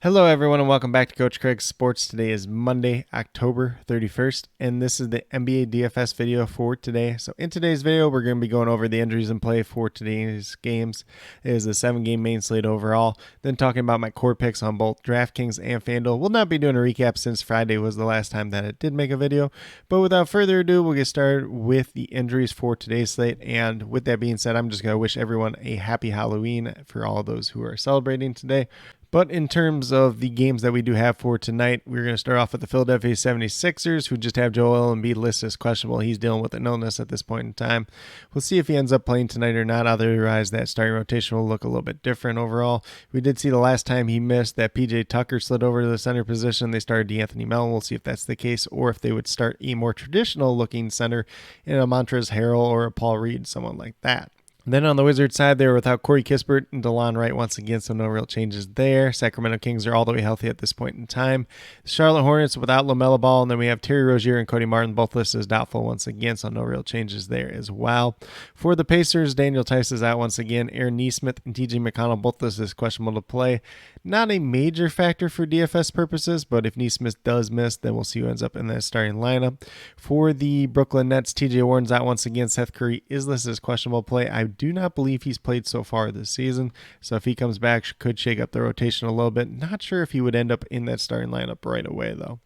Hello, everyone, and welcome back to Coach Craig's Sports. Today is Monday, October 31st, and this is the NBA DFS video for today. So in today's video, we're going to be going over the injuries in play for today's games. It is a 7-game main slate overall. Then talking about my core picks on both DraftKings and FanDuel. We'll not be doing a recap since Friday was the last time that it did make a video. But without further ado, we'll get started with the injuries for today's slate. And with that being said, I'm just going to wish everyone a happy Halloween for all those who are celebrating today. But in terms of the games that we do have for tonight, we're going to start off with the Philadelphia 76ers, who just have Joel Embiid listed as questionable. He's dealing with an illness at this point in time. We'll see if he ends up playing tonight or not. Otherwise, that starting rotation will look a little bit different overall. We did see the last time he missed that PJ Tucker slid over to the center position. They started DeAnthony Melton. We'll see if that's the case, or if they would start a more traditional-looking center in a Montrezl Harrell or a Paul Reed, someone like that. Then on the Wizards side, they were without Corey Kispert and DeLon Wright once again, so no real changes there. Sacramento Kings are all the way healthy at this point in time. The Charlotte Hornets without LaMelo Ball, and then we have Terry Rozier and Cody Martin, both listed as doubtful once again, so no real changes there as well. For the Pacers, Daniel Tice is out once again. Aaron Nesmith and TJ McConnell both listed as questionable to play. Not a major factor for DFS purposes, but if Nesmith does miss, then we'll see who ends up in that starting lineup. For the Brooklyn Nets, TJ Warren's out once again. Seth Curry is listed as questionable play. I do not believe he's played so far this season, so if he comes back, could shake up the rotation a little bit. Not sure if he would end up in that starting lineup right away, though.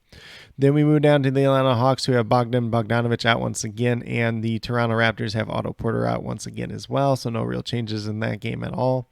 Then we move down to the Atlanta Hawks, who have Bogdanovich out once again, and the Toronto Raptors have Otto Porter out once again as well, so no real changes in that game at all.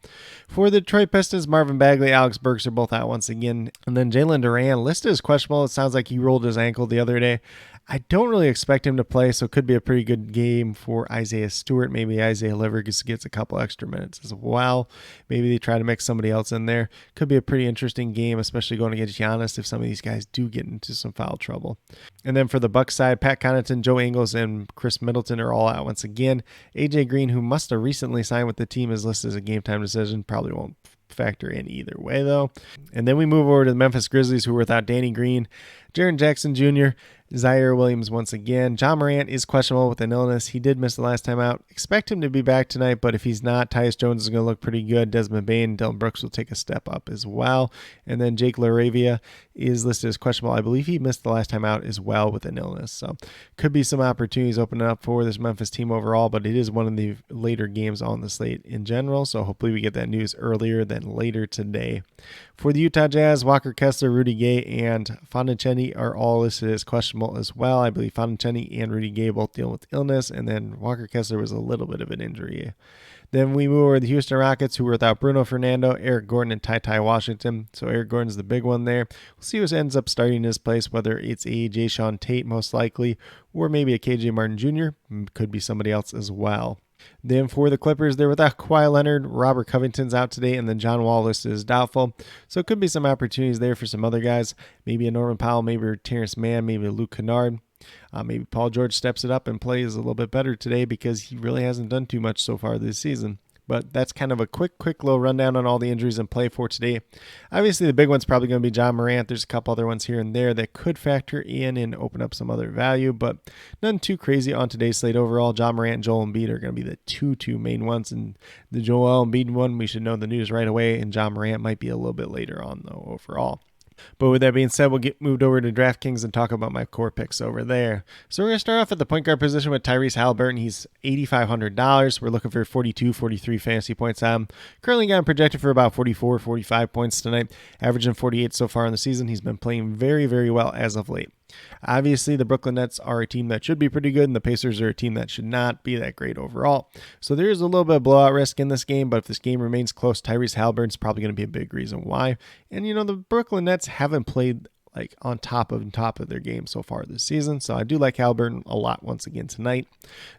For the Detroit Pistons, Marvin Bagley, Alex Burks are both out once again, and then Jalen Duran listed as questionable. It sounds like he rolled his ankle the other day. I don't really expect him to play, so it could be a pretty good game for Isaiah Stewart. Maybe Isaiah Livers gets a couple extra minutes as well. Maybe they try to mix somebody else in there. Could be a pretty interesting game, especially going against Giannis if some of these guys do get into some foul trouble. And then for the Bucks side, Pat Connaughton, Joe Ingles, and Chris Middleton are all out once again. AJ Green, who must have recently signed with the team, is listed as a game time decision. Probably won't factor in either way, though. And then we move over to the Memphis Grizzlies, who are without Danny Green, Jaren Jackson Jr., Zaire Williams once again. John Morant is questionable with an illness. He did miss the last time out. Expect him to be back tonight, but if he's not, Tyus Jones is going to look pretty good. Desmond Bane, Dylan Brooks will take a step up as well. And then Jake LaRavia is listed as questionable. I believe he missed the last time out as well with an illness. So could be some opportunities opening up for this Memphis team overall, but it is one of the later games on the slate in general. So hopefully we get that news earlier than later today. For the Utah Jazz, Walker Kessler, Rudy Gay, and Fontaine are all listed as questionable as well. I believe Fontaine and Rudy Gay both deal with illness, and then Walker Kessler was a little bit of an injury. Then we move over to the Houston Rockets, who were without Bruno Fernando, Eric Gordon, and Ty Washington. So Eric Gordon's the big one there. We'll see who ends up starting in his place, whether it's a Jayshawn Tate most likely, or maybe a KJ Martin Jr. Could be somebody else as well. Then for the Clippers, they're without Kawhi Leonard. Robert Covington's out today, and then John Wall listed as doubtful. So it could be some opportunities there for some other guys. Maybe a Norman Powell, maybe a Terrence Mann, maybe a Luke Kennard. Maybe Paul George steps it up and plays a little bit better today because he really hasn't done too much so far this season. But that's kind of a quick little rundown on all the injuries in play for today. Obviously, the big one's probably going to be John Morant. There's a couple other ones here and there that could factor in and open up some other value, but nothing too crazy on today's slate overall. John Morant and Joel Embiid are going to be the two main ones, and the Joel Embiid one, we should know the news right away, and John Morant might be a little bit later on, though, overall. But with that being said, we'll get moved over to DraftKings and talk about my core picks over there. So we're going to start off at the point guard position with Tyrese Halliburton. He's $8,500. We're looking for 42, 43 fantasy points on him. Currently got him projected for about 44, 45 points tonight, averaging 48 so far in the season. He's been playing very, very well as of late. Obviously, the Brooklyn Nets are a team that should be pretty good, and the Pacers are a team that should not be that great overall. So there is a little bit of blowout risk in this game, but if this game remains close, Tyrese Halliburton's probably going to be a big reason why. And, the Brooklyn Nets haven't played like on top of their game so far this season. So I do like Halliburton a lot once again tonight.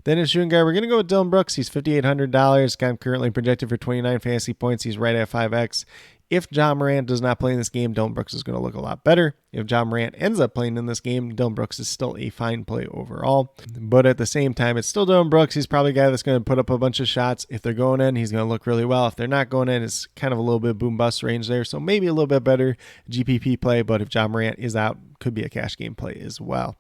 Then in shooting guard, we're going to go with Dylan Brooks. He's $5,800. Got him currently projected for 29 fantasy points. He's right at 5X. If John Morant does not play in this game, Dylan Brooks is going to look a lot better. If John Morant ends up playing in this game, Dylan Brooks is still a fine play overall. But at the same time, it's still Dylan Brooks. He's probably a guy that's going to put up a bunch of shots. If they're going in, he's going to look really well. If they're not going in, it's kind of a little bit boom-bust range there. So maybe a little bit better GPP play. But if John Morant is out, could be a cash game play as well.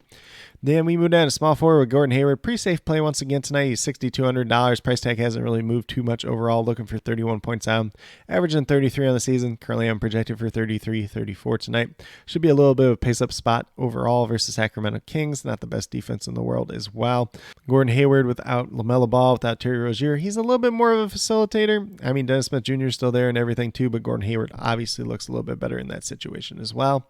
Then we move down to small forward with Gordon Hayward. Pretty safe play once again tonight. He's $6,200. Price tag hasn't really moved too much overall. Looking for 31 points out. Averaging 33 on the season. Currently I'm projected for 33, 34 tonight. Should be a little bit of a pace-up spot overall versus Sacramento Kings. Not the best defense in the world as well. Gordon Hayward without LaMelo Ball, without Terry Rozier. He's a little bit more of a facilitator. I mean, Dennis Smith Jr. is still there and everything too, but Gordon Hayward obviously looks a little bit better in that situation as well.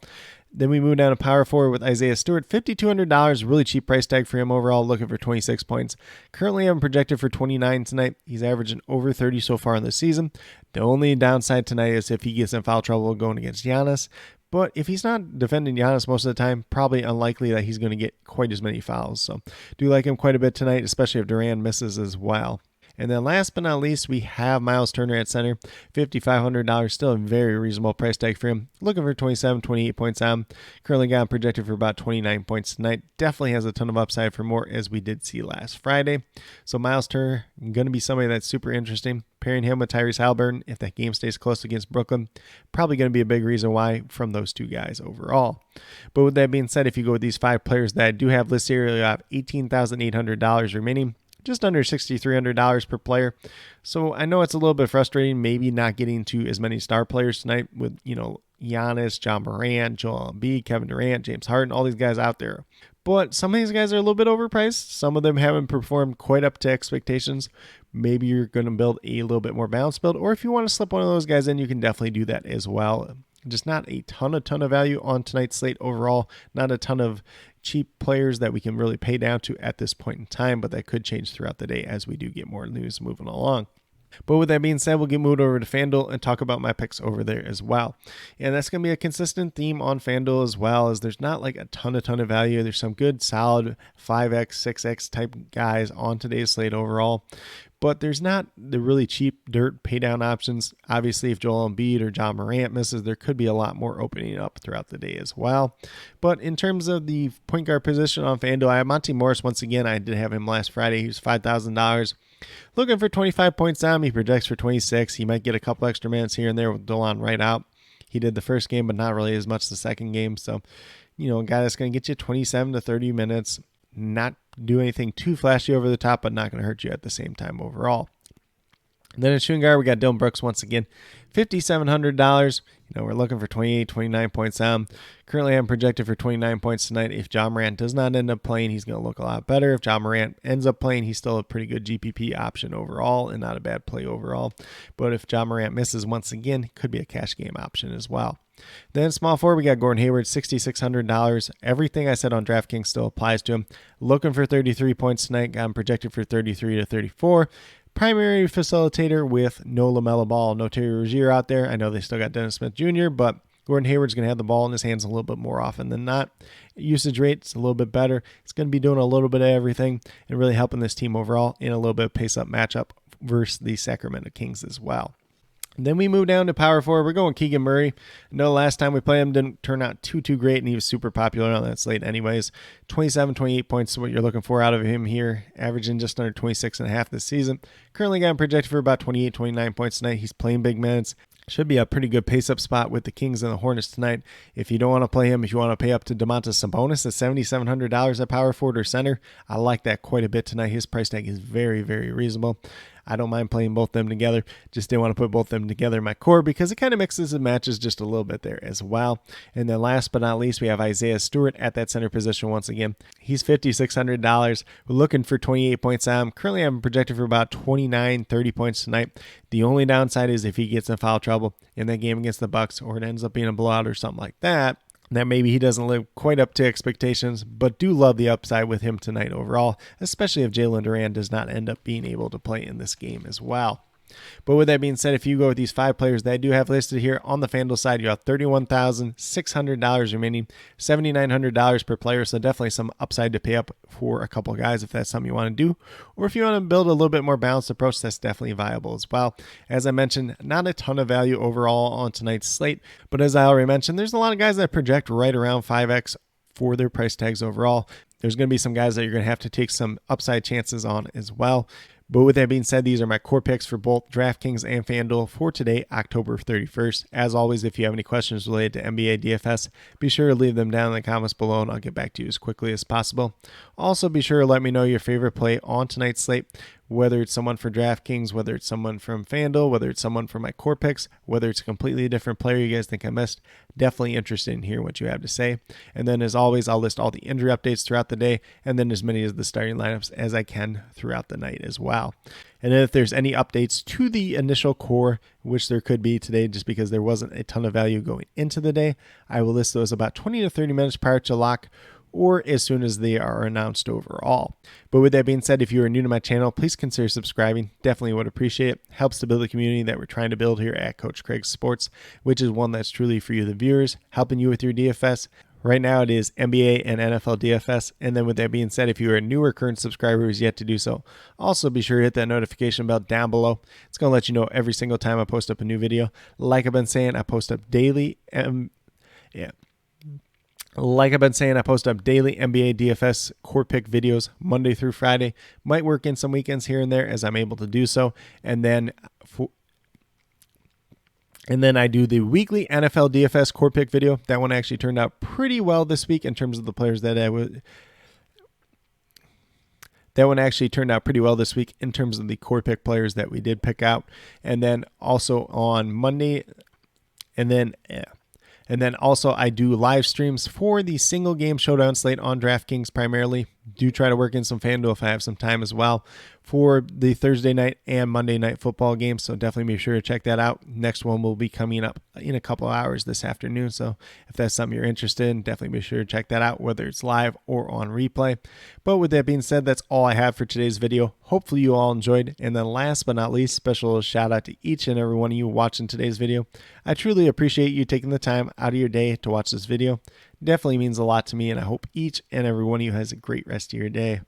Then we move down to power forward with Isaiah Stewart, $5,200, really cheap price tag for him overall, looking for 26 points. Currently I'm projected for 29 tonight. He's averaging over 30 so far in the season. The only downside tonight is if he gets in foul trouble going against Giannis. But if he's not defending Giannis most of the time, probably unlikely that he's going to get quite as many fouls. So do like him quite a bit tonight, especially if Durant misses as well. And then last but not least, we have Miles Turner at center, $5,500, still a very reasonable price tag for him. Looking for 27, 28 points on. Currently got him projected for about 29 points tonight. Definitely has a ton of upside for more, as we did see last Friday. So Miles Turner, going to be somebody that's super interesting. Pairing him with Tyrese Haliburton, if that game stays close against Brooklyn, probably going to be a big reason why from those two guys overall. But with that being said, if you go with these 5 players that I do have listed here, you have $18,800 remaining. Just under $6,300 per player. So I know it's a little bit frustrating, maybe not getting to as many star players tonight with, Giannis, John Morant, Joel Embiid, Kevin Durant, James Harden, all these guys out there. But some of these guys are a little bit overpriced. Some of them haven't performed quite up to expectations. Maybe you're going to build a little bit more balanced build, or if you want to slip one of those guys in, you can definitely do that as well. Just not a ton of value on tonight's slate overall. Not a ton of cheap players that we can really pay down to at this point in time, but that could change throughout the day as we do get more news moving along. But with that being said, we'll get moved over to FanDuel and talk about my picks over there as well. And that's going to be a consistent theme on FanDuel as well, as there's not like a ton of value. There's some good, solid 5X, 6X type guys on today's slate overall. But there's not the really cheap dirt pay down options. Obviously, if Joel Embiid or John Morant misses, there could be a lot more opening up throughout the day as well. But in terms of the point guard position on FanDuel, I have Monte Morris once again. I did have him last Friday. He was $5,000. Looking for 25 points down. He projects for 26. He might get a couple extra minutes here and there with Dolan right out. He did the first game, but not really as much the second game. So, a guy that's going to get you 27 to 30 minutes. Not do anything too flashy over the top, but not going to hurt you at the same time overall. And then at shooting guard, we got Dillon Brooks once again, $5,700. We're looking for 28, 29 points down. Currently, I'm projected for 29 points tonight. If John Morant does not end up playing, he's going to look a lot better. If John Morant ends up playing, he's still a pretty good GPP option overall and not a bad play overall. But if John Morant misses once again, could be a cash game option as well. Then small forward, we got Gordon Hayward, $6,600. Everything I said on DraftKings still applies to him. Looking for 33 points tonight. Got him projected for 33 to 34. Primary facilitator with no LaMelo Ball, no Terry Rozier out there. I know they still got Dennis Smith Jr., but Gordon Hayward's going to have the ball in his hands a little bit more often than not. Usage rate's a little bit better. It's going to be doing a little bit of everything and really helping this team overall in a little bit of pace-up matchup versus the Sacramento Kings as well. And then we move down to power forward. We're going Keegan Murray. I know last time we played him didn't turn out too great, and he was super popular on that slate anyways. 27, 28 points is what you're looking for out of him here, averaging just under 26.5 this season. Currently got him projected for about 28, 29 points tonight. He's playing big minutes. Should be a pretty good pace-up spot with the Kings and the Hornets tonight. If you don't want to play him, if you want to pay up to Domantas Sabonis at $7,700 at power forward or center, I like that quite a bit tonight. His price tag is very, very reasonable. I don't mind playing both them together. Just didn't want to put both them together in my core because it kind of mixes and matches just a little bit there as well. And then last but not least, we have Isaiah Stewart at that center position once again. He's $5,600. We're looking for 28 points on. Currently, I'm projected for about 29, 30 points tonight. The only downside is if he gets in foul trouble in that game against the Bucks, or it ends up being a blowout or something like that maybe he doesn't live quite up to expectations, but do love the upside with him tonight overall, especially if Jalen Duran does not end up being able to play in this game as well. But with that being said, if you go with these 5 players that I do have listed here on the FanDuel side, you have $31,600 remaining, $7,900 per player. So definitely some upside to pay up for a couple guys if that's something you want to do. Or if you want to build a little bit more balanced approach, that's definitely viable as well. As I mentioned, not a ton of value overall on tonight's slate. But as I already mentioned, there's a lot of guys that project right around 5X for their price tags overall. There's going to be some guys that you're going to have to take some upside chances on as well. But with that being said, these are my core picks for both DraftKings and FanDuel for today, October 31st. As always, if you have any questions related to NBA DFS, be sure to leave them down in the comments below and I'll get back to you as quickly as possible. Also, be sure to let me know your favorite play on tonight's slate, whether it's someone for DraftKings, whether it's someone from FanDuel, whether it's someone from my core picks, whether it's a completely different player you guys think I missed. Definitely interested in hearing what you have to say. And then as always, I'll list all the injury updates throughout the day and then as many of the starting lineups as I can throughout the night as well. And then if there's any updates to the initial core, which there could be today just because there wasn't a ton of value going into the day, I will list those about 20 to 30 minutes prior to lock or as soon as they are announced overall. But with that being said, if you are new to my channel, please consider subscribing. Definitely would appreciate it. Helps to build a community that we're trying to build here at Coach Craig Sports, which is one that's truly for you, the viewers, helping you with your DFS. Right now it is NBA and NFL DFS. And then with that being said, if you are a newer current subscriber who's yet to do so, also be sure to hit that notification bell down below. It's going to let you know every single time I post up a new video. Like I've been saying, I post up daily. Like I've been saying, I post up daily NBA DFS core pick videos Monday through Friday. Might work in some weekends here and there as I'm able to do so. And then I do the weekly NFL DFS core pick video. That one actually turned out pretty well this week in terms of the players that I would. That one actually turned out pretty well this week in terms of the core pick players that we did pick out. And then also on Monday, and then also I do live streams for the single game showdown slate on DraftKings primarily. Do try to work in some FanDuel if I have some time as well for the Thursday night and Monday night football games. So definitely be sure to check that out. Next one will be coming up in a couple hours this afternoon. So if that's something you're interested in, definitely be sure to check that out, whether it's live or on replay. But with that being said, that's all I have for today's video. Hopefully you all enjoyed. And then last but not least, special shout out to each and every one of you watching today's video. I truly appreciate you taking the time out of your day to watch this video. Definitely means a lot to me, and I hope each and every one of you has a great rest of your day.